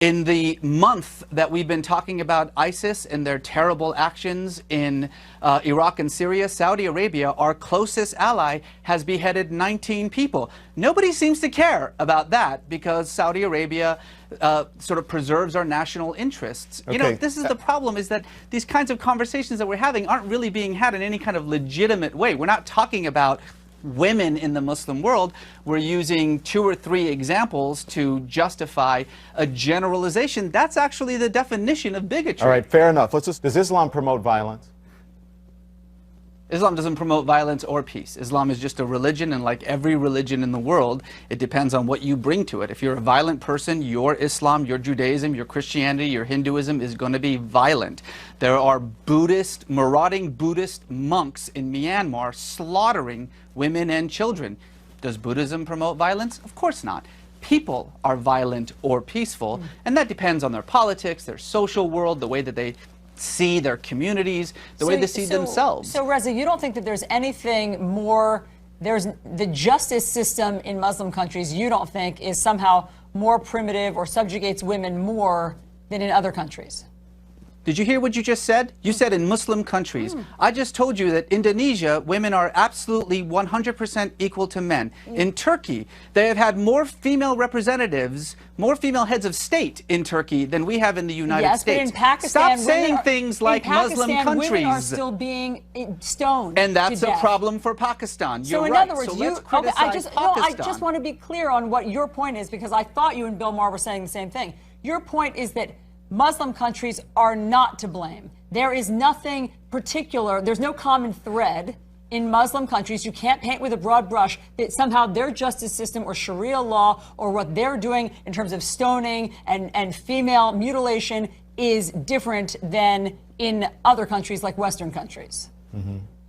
In the month that we've been talking about ISIS and their terrible actions in Iraq and Syria, Saudi Arabia, our closest ally, has beheaded 19 people. Nobody seems to care about that because Saudi Arabia sort of preserves our national interests. Okay. You know, this is the problem, is that these kinds of conversations that we're having aren't really being had in any kind of legitimate way. We're not talking about women in the Muslim world. We're using 2 or 3 examples to justify a generalization. That's actually the definition of bigotry. All right, fair enough. Does Islam promote violence? Islam doesn't promote violence or peace. Islam is just a religion, and like every religion in the world, it depends on what you bring to it. If you're a violent person, your Islam, your Judaism, your Christianity, your Hinduism is going to be violent. There are marauding Buddhist monks in Myanmar slaughtering women and children. Does Buddhism promote violence? Of course not. People are violent or peaceful, and that depends on their politics, their social world, the way that they see their communities, the way they see themselves. So, Reza, you don't think that there's anything more, there's the justice system in Muslim countries, you don't think is somehow more primitive or subjugates women more than in other countries? Did you hear what you just said? You said in Muslim countries. I just told you that Indonesia, women are absolutely 100% equal to men. In Turkey, they have had more female representatives, more female heads of state in Turkey than we have in the United States. But in Pakistan, stop saying things like Muslim countries. Women are still being stoned. And that's to death. a problem for Pakistan. You're so in right. other words, so let's criticize Pakistan. I just want to be clear on what your point is, because I thought you and Bill Maher were saying the same thing. Your point is that Muslim countries are not to blame. There is nothing particular, there's no common thread in Muslim countries. You can't paint with a broad brush that somehow their justice system or Sharia law or what they're doing in terms of stoning and female mutilation is different than in other countries like Western countries.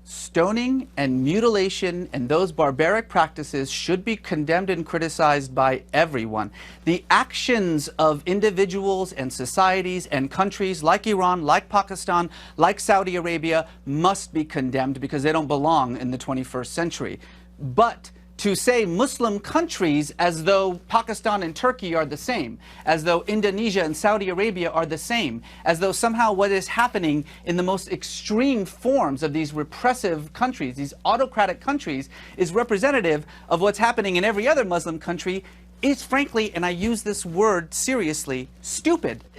Stoning and mutilation and those barbaric practices should be condemned and criticized by everyone. The actions of individuals and societies and countries like Iran, like Pakistan, like Saudi Arabia must be condemned because they don't belong in the 21st century. But to say Muslim countries as though Pakistan and Turkey are the same, as though Indonesia and Saudi Arabia are the same, as though somehow what is happening in the most extreme forms of these repressive countries, these autocratic countries, is representative of what's happening in every other Muslim country, is frankly, and I use this word seriously, stupid.